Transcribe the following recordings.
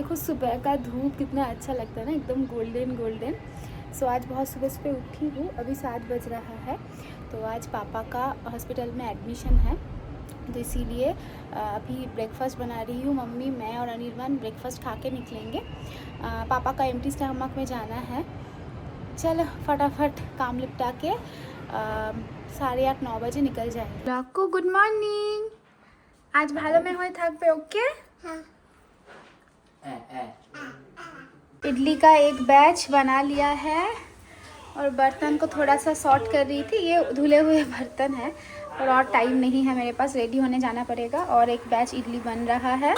देखो सुबह का धूप कितना अच्छा लगता है ना, एकदम गोल्डन गोल्डन। सो आज बहुत सुबह सुबह उठी हूँ, अभी 7 बज रहा है। तो आज पापा का हॉस्पिटल में एडमिशन है, तो इसीलिए अभी ब्रेकफास्ट बना रही हूँ। मम्मी, मैं और अनिर्बान ब्रेकफास्ट खा के निकलेंगे। पापा का एम्प्टी स्टमक में जाना है। चल फटाफट काम निपटा के 8:30-9 बजे निकल जाएंगे। आपको गुड मॉर्निंग। आज भालो में हुए थक पे ओके। इडली का एक बैच बना लिया है और बर्तन को थोड़ा सा सॉर्ट कर रही थी। ये धुले हुए बर्तन है और टाइम नहीं है मेरे पास, रेडी होने जाना पड़ेगा। और एक बैच इडली बन रहा है,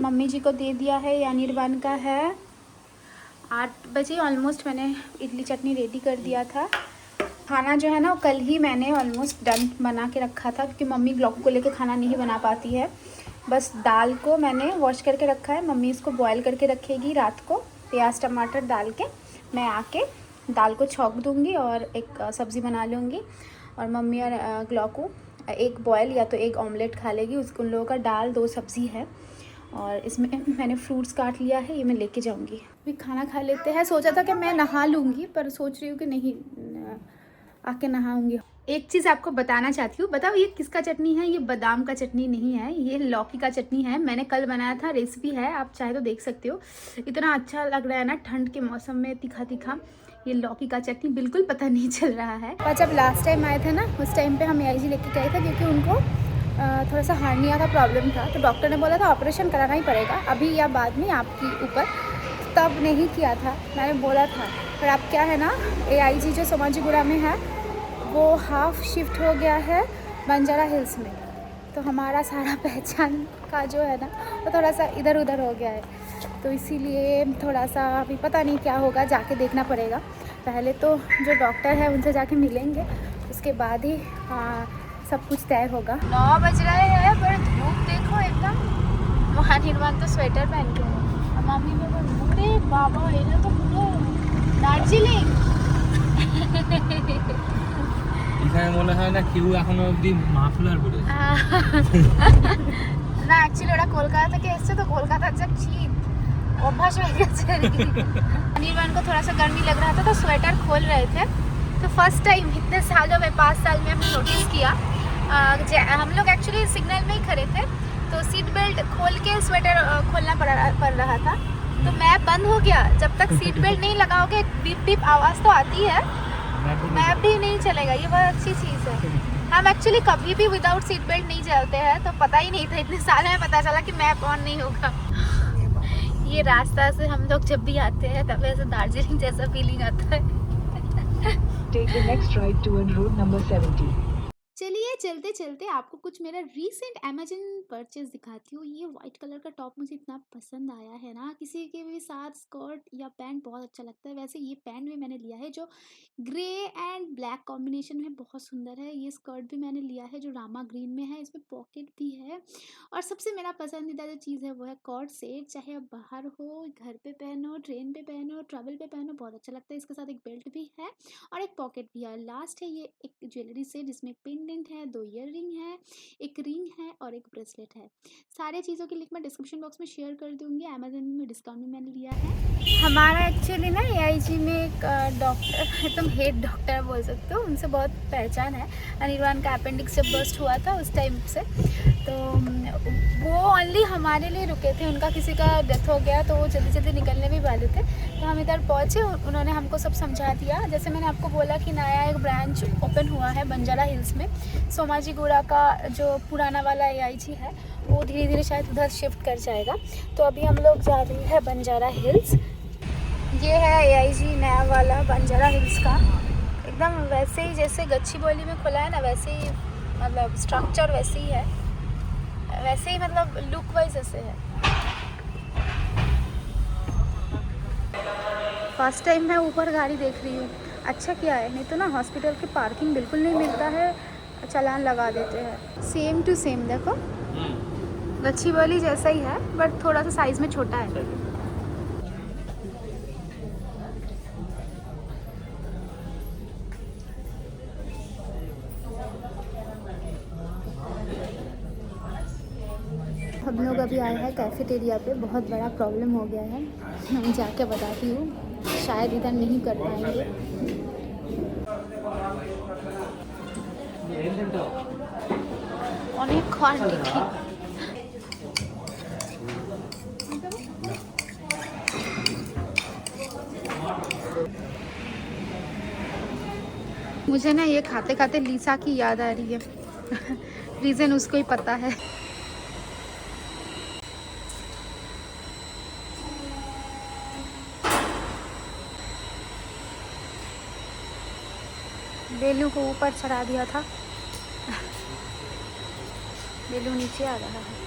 मम्मी जी को दे दिया है। या निर्वाण का है। 8 बजे ऑलमोस्ट मैंने इडली चटनी रेडी कर दिया था। खाना जो है ना, कल ही मैंने ऑलमोस्ट डन बना के रखा था, क्योंकि मम्मी ग्लॉक को लेके खाना नहीं बना पाती है। बस दाल को मैंने वॉश करके रखा है, मम्मी इसको बॉयल करके रखेगी रात को, प्याज टमाटर डाल के। मैं आके दाल को छौंक दूँगी और एक सब्ज़ी बना लूँगी। और मम्मी और ग्लॉको एक बॉयल या तो एक ऑमलेट खा लेगी। उसको उन लोगों का दाल 2 सब्ज़ी है। और इसमें मैंने फ्रूट्स काट लिया है, ये मैं लेके जाऊँगी। अभी खाना खा लेते हैं। सोचा था कि मैं नहा लूँगी, पर सोच रही हूँ कि नहीं, आके नहाऊंगी। एक चीज़ आपको बताना चाहती हूँ, बताओ ये किसका चटनी है? ये बादाम का चटनी नहीं है, ये लौकी का चटनी है। मैंने कल बनाया था, रेसिपी है, आप चाहे तो देख सकते हो। इतना अच्छा लग रहा है ना ठंड के मौसम में, तीखा तीखा। ये लौकी का चटनी बिल्कुल पता नहीं चल रहा है। पर जब लास्ट टाइम आए थे ना, उस टाइम पे हम AIG लेके गए थे, क्योंकि उनको थोड़ा सा हार्निया का प्रॉब्लम था। तो डॉक्टर ने बोला था ऑपरेशन कराना ही पड़ेगा, अभी या बाद में आपकी ऊपर। तब नहीं किया था, मैंने बोला था। पर अब क्या है ना, AIG जो सोमाजीगुड़ा में है, वो हाफ शिफ्ट हो गया है बंजारा हिल्स में। तो हमारा सारा पहचान का जो है ना, वो थोड़ा सा इधर उधर हो गया है। तो इसीलिए थोड़ा सा अभी पता नहीं क्या होगा, जाके देखना पड़ेगा। पहले तो जो डॉक्टर है उनसे जाके मिलेंगे, उसके बाद ही सब कुछ तय होगा। 9 बज रहे हैं, पर धूप देखो एकदम। वहाँ निर्वाण तो स्वेटर पहन के है, मम्मी में पूरे बाबा है तो पूरा दार्जिलिंग। এখানে মনে হয় না কেউ এখনো অবধি মাফলার পরেছে না। অ্যাকচুয়ালি ওরা কলকাতা থেকে এসছে, তো কলকাতার যা শীত অভ্যাস হয়ে গেছে। अनिर्बाण को थोड़ा सा गर्मी लग रहा था, तो स्वेटर खोल रहे थे। तो फर्स्ट टाइम इतने सालों में, 5 साल में हमने नोटिस किया। हम लोग एक्चुअली सिग्नल में ही खड़े थे, तो सीट बेल्ट खोल के स्वेटर खोलना पड़ रहा था। तो मैप बंद हो गया। जब तक सीट बेल्ट नहीं लगाओगे, बीप बीप आवाज़ तो आती है, मैप भी नहीं चलेगा। ये बहुत अच्छी चीज़ है। हम एक्चुअली कभी भी विदाउट सीट बेल्ट नहीं चलते हैं, तो पता ही नहीं था। इतने साल में पता चला कि मैप ऑन नहीं होगा। ये रास्ता से हम लोग जब भी आते हैं, तब ऐसे दार्जिलिंग जैसा फीलिंग आता है। Take the next right toward road number 70. चलिए चलते चलते आपको कुछ मेरा रीसेंट अमेजन परचेज दिखाती हूँ। ये वाइट कलर का टॉप मुझे इतना पसंद आया है ना, किसी के भी साथ स्कर्ट या पैंट बहुत अच्छा लगता है। वैसे ये पैंट भी मैंने लिया है, जो ग्रे एंड ब्लैक कॉम्बिनेशन में बहुत सुंदर है। ये स्कर्ट भी मैंने लिया है, जो रामा ग्रीन में है, इसमें पॉकेट भी है। और सबसे मेरा पसंदीदा जो चीज़ है वो है कॉर्ड सेट। चाहे आप बाहर हो, घर पे पहनो, ट्रेन पे पहनो, ट्रैवल पे पहनो, बहुत अच्छा लगता है। इसके साथ एक बेल्ट भी है और एक पॉकेट भी है। लास्ट है ये एक ज्वेलरी सेट, जिसमें पेंडेंट है, 2 ईयररिंग है, एक रिंग है और एक ब्रेसलेट है। सारे चीज़ों की लिंक मैं डिस्क्रिप्शन बॉक्स में शेयर कर दूंगी। अमेजन में डिस्काउंट भी मैंने लिया है। हमारा एक्चुअली ना AIG में एक डॉक्टर, एकदम हेड डॉक्टर बोल सकते हो, उनसे बहुत पहचान है। अनिर्बाण का अपेंडिक्स जब बस्ट हुआ था उस टाइम से, तो वो ओनली हमारे लिए रुके थे। उनका किसी का डेथ हो गया, तो वो जल्दी जल्दी निकलने भी वाले थे। तो हम इधर पहुँचे, उन्होंने हमको सब समझा दिया। जैसे मैंने आपको बोला कि नया एक ब्रांच ओपन हुआ है बंजारा हिल्स में। सोमाजीगुड़ा का जो पुराना वाला AIG है, वो धीरे धीरे शायद उधर शिफ्ट कर जाएगा। तो अभी हम लोग जा रहे हैं बंजारा हिल्स। ये है AIG नया वाला बंजारा हिल्स का। एकदम वैसे ही जैसे गच्चीबौली में खुला है ना, वैसे ही मतलब स्ट्रक्चर वैसे ही है, वैसे ही मतलब लुक वाइज ऐसे है। फर्स्ट टाइम मैं ऊपर गाड़ी देख रही हूँ। अच्छा किया है, नहीं तो ना हॉस्पिटल की पार्किंग बिल्कुल नहीं मिलता है, चालान लगा देते हैं। सेम टू सेम देखो, गच्चीबौली जैसा ही है, बट थोड़ा सा साइज़ में छोटा है। हम लोग अभी आया है कैफेटेरिया पे, बहुत बड़ा प्रॉब्लम हो गया है। मैं जाके बताती हूँ, शायद इधर नहीं कर पाएंगे। অনেক কোয়ান্টিটি। मुझे ना ये खाते खाते लीसा की याद आ रही है। रीज़न उसको ही पता है। बेलू को ऊपर चढ़ा दिया था, बेलू नीचे आ रहा है।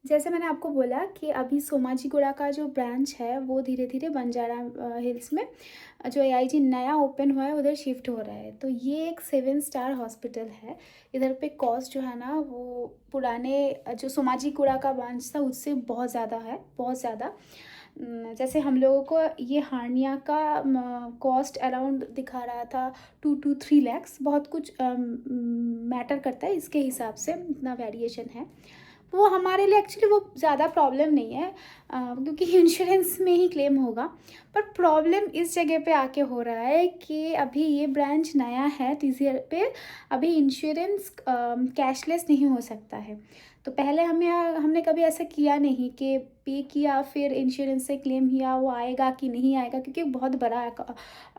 जैसे मैंने आपको बोला कि अभी सोमाजीगुड़ा का जो ब्रांच है वो धीरे धीरे बंजारा हिल्स में जो एआईजी नया ओपन हुआ है उधर शिफ्ट हो रहा है। तो ये एक 7 स्टार हॉस्पिटल है। इधर पे कॉस्ट जो है ना वो पुराने जो सोमाजीगुड़ा का ब्रांच था उससे बहुत ज़्यादा है, बहुत ज़्यादा। जैसे हम लोगों को ये हार्निया का कॉस्ट अराउंड दिखा रहा था 2 to 3 lakhs। बहुत कुछ मैटर करता है इसके हिसाब से, इतना वेरिएशन है। वो हमारे लिए एक्चुअली वो ज़्यादा प्रॉब्लम नहीं है, क्योंकि इंश्योरेंस में ही क्लेम होगा। पर प्रॉब्लम इस जगह पे आके हो रहा है कि अभी ये ब्रांच नया है तो इस पे अभी इंश्योरेंस कैशलेस नहीं हो सकता है। तो पहले हमने कभी ऐसा किया नहीं कि पे किया फिर इंश्योरेंस से क्लेम किया, वो आएगा कि नहीं आएगा, क्योंकि बहुत बड़ा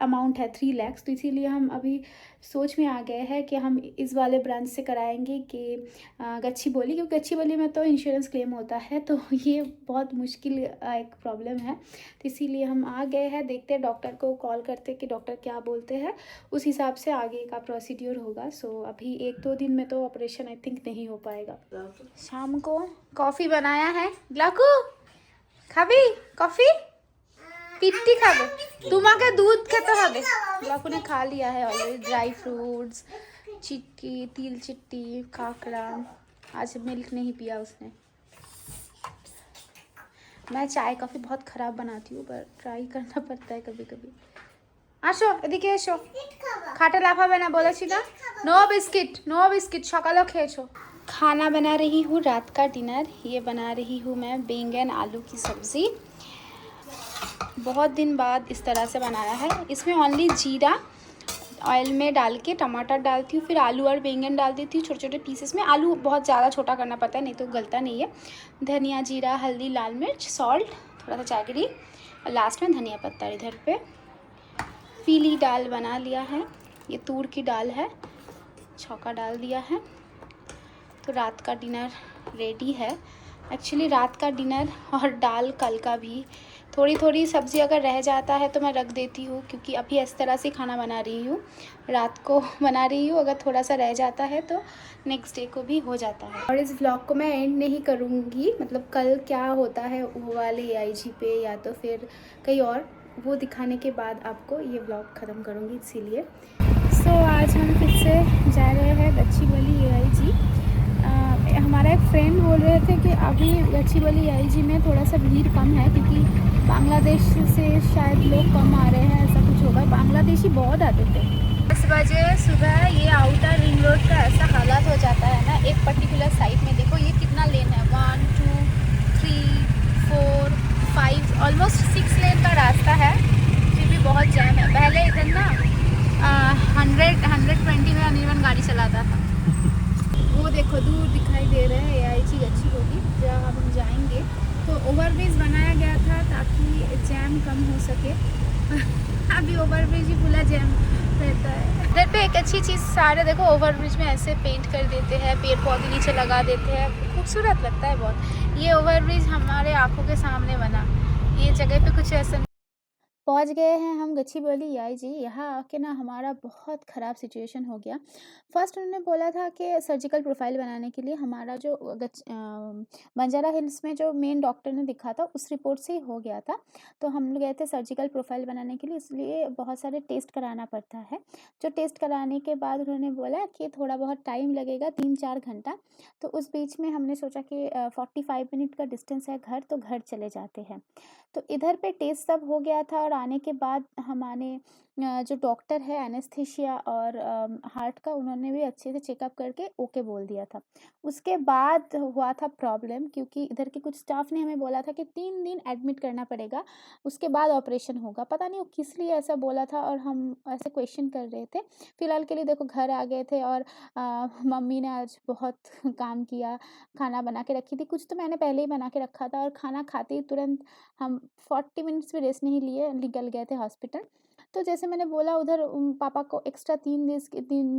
अमाउंट है 3 lakhs। तो इसीलिए हम अभी सोच में आ गए हैं कि हम इस वाले ब्रांच से कराएंगे कि गच्चीबौली, क्योंकि गच्चीबौली में तो इंश्योरेंस क्लेम होता है। तो ये बहुत मुश्किल एक प्रॉब्लम है। तो इसीलिए हम आ गए हैं, देखते हैं डॉक्टर को कॉल करते कि डॉक्टर क्या बोलते हैं, उस हिसाब से आगे का प्रोसीड्यूर होगा। सो अभी 1-2 दिन में तो ऑपरेशन आई थिंक नहीं हो पाएगा। शाम को कॉफ़ी बनाया है। ग्लाकू खाबी कॉफ़ी? पिट्टी खाबे? तुम्हारे दूध खेते হবে। ग्लाकू ने खा लिया है ऑलरेडी ड्राई फ्रूट्स, चिक्की, तिल चिट्टी, काकड़ा। आज मिल्क नहीं पिया उसने। मैं चाय कॉफ़ी बहुत ख़राब बनाती हूँ, पर ट्राई करना पड़ता है कभी कभी। আসো এদিকে এসো, খাটে লাফাবে না বলেছি না। नो बिस्किट সকালেও খেয়েছো। खाना बना रही हूँ रात का डिनर। ये बना रही हूँ मैं बैंगन आलू की सब्ज़ी। बहुत दिन बाद इस तरह से बनाया है। इसमें ओनली जीरा ऑयल में डाल के टमाटर डालती हूँ, फिर आलू और बैंगन डाल देती हूँ छोटे छोटे पीसेस में। आलू बहुत ज़्यादा छोटा करना पड़ता है, नहीं तो गलता नहीं है। धनिया, जीरा, हल्दी, लाल मिर्च, सॉल्ट, थोड़ा सा चायगिरी और लास्ट में धनिया पत्ता। इधर पे पीली दाल बना लिया है, ये तूर की दाल है, छौंका डाल दिया है। तो रात का डिनर रेडी है। एक्चुअली रात का डिनर और दाल कल का भी, थोड़ी थोड़ी सब्ज़ी अगर रह जाता है तो मैं रख देती हूँ, क्योंकि अभी इस तरह से खाना बना रही हूँ, रात को बना रही हूँ। अगर थोड़ा सा रह जाता है तो नेक्स्ट डे को भी हो जाता है। और इस व्लॉग को मैं एंड नहीं करूँगी, मतलब कल क्या होता है वो वाले एआईजी पे या तो फिर कहीं और, वो दिखाने के बाद आपको ये व्लॉग ख़त्म करूँगी। इसीलिए आज हम फिर से जा रहे हैं गच्चीबौली एआईजी। हमारा एक फ्रेंड बोल रहे थे कि अभी गच्चीबौली एआईजी में थोड़ा सा भीड़ कम है, क्योंकि बांग्लादेश से शायद लोग कम आ रहे हैं, ऐसा कुछ होगा। बांग्लादेशी बहुत आते थे। 10 बजे सुबह ये आउटर रिंग रोड का ऐसा हालात हो जाता है ना, एक पर्टिकुलर साइड में देखो ये कितना लेन है, 1 2 3 4 5 ऑलमोस्ट 6 लेन का रास्ता है, फिर भी बहुत जैम है। पहले इधर ना 120 में अनिर्बन गाड़ी चलाता था। वो देखो दूर दिखाई दे रहे हैं एआईजी गच्चीबौली, जहाँ हम जाएंगे। तो ओवरब्रिज बनाया गया था ताकि जैम कम हो सके। अभी ओवरब्रिज ही पूरा जैम रहता है। इधर पे एक अच्छी चीज़, सारे देखो ओवरब्रिज में ऐसे पेंट कर देते हैं, पेड़ पौधे नीचे लगा देते हैं, खूबसूरत लगता है बहुत। ये ओवरब्रिज हमारे आंखों के सामने बना, ये जगह पे कुछ ऐसा। पहुंच गए हैं हम गच्चीबौली एआईजी। यहाँ आके ना हमारा बहुत ख़राब सिचुएशन हो गया। फर्स्ट उन्होंने बोला था कि सर्जिकल प्रोफाइल बनाने के लिए हमारा जो बंजारा हिल्स में जो मेन डॉक्टर ने दिखा था उस रिपोर्ट से ही हो गया था। तो हम लोग गए थे सर्जिकल प्रोफाइल बनाने के लिए, इसलिए बहुत सारे टेस्ट कराना पड़ता है। जो टेस्ट कराने के बाद उन्होंने बोला कि थोड़ा बहुत टाइम लगेगा, 3-4 घंटा। तो उस बीच में हमने सोचा कि 45 मिनट का डिस्टेंस है घर, तो घर चले जाते हैं। तो इधर पे टेस्ट सब हो गया था और आने के बाद हमारे जो डॉक्टर है एनेस्थीसिया और हार्ट का, उन्होंने भी अच्छे से चेकअप करके ओके बोल दिया था। उसके बाद हुआ था प्रॉब्लम, क्योंकि इधर के कुछ स्टाफ ने हमें बोला था कि 3 दिन एडमिट करना पड़ेगा, उसके बाद ऑपरेशन होगा। पता नहीं वो किस लिए ऐसा बोला था, और हम ऐसे क्वेश्चन कर रहे थे। फिलहाल के लिए देखो घर आ गए थे, और मम्मी ने आज बहुत काम किया, खाना बना के रखी थी। कुछ तो मैंने पहले ही बना के रखा था, और खाना खाते ही तुरंत हम 40 मिनट्स भी रेस्ट नहीं लिए, निकल गए थे हॉस्पिटल। तो जैसे मैंने बोला, उधर पापा को एक्स्ट्रा 3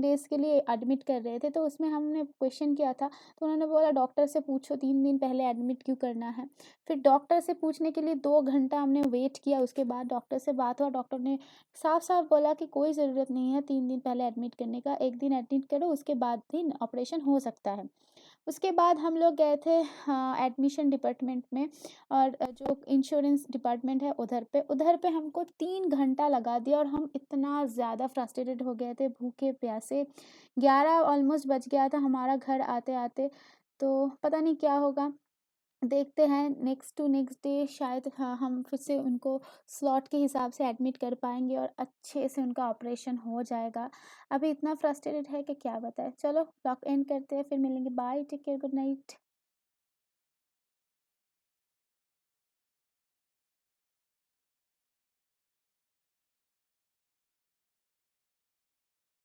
डेज़ के लिए एडमिट कर रहे थे, तो उसमें हमने क्वेश्चन किया था, तो उन्होंने बोला डॉक्टर से पूछो 3 दिन पहले एडमिट क्यों करना है। फिर डॉक्टर से पूछने के लिए 2 घंटा हमने वेट किया, उसके बाद डॉक्टर से बात हुआ। डॉक्टर ने साफ-साफ बोला कि कोई ज़रूरत नहीं है 3 दिन पहले एडमिट करने का, 1 दिन एडमिट करो, उसके बाद ही ऑपरेशन हो सकता है। उसके बाद हम लोग गए थे एडमिशन डिपार्टमेंट में, और जो इंश्योरेंस डिपार्टमेंट है उधर पे हमको 3 घंटा लगा दिया, और हम इतना ज़्यादा फ्रस्ट्रेटेड हो गए थे, भूखे प्यासे। 11 ऑलमोस्ट बज गया था हमारा घर आते-आते। तो पता नहीं क्या होगा, देखते हैं नेक्स्ट टू नेक्स्ट डे शायद हाँ, हम फिर से उनको स्लॉट के हिसाब से एडमिट कर पाएँगे, और अच्छे से उनका ऑपरेशन हो जाएगा। अभी इतना फ्रस्ट्रेटेड है कि क्या बताएँ। चलो व्लॉग एंड करते हैं, फिर मिलेंगे। Bye, take care, good night.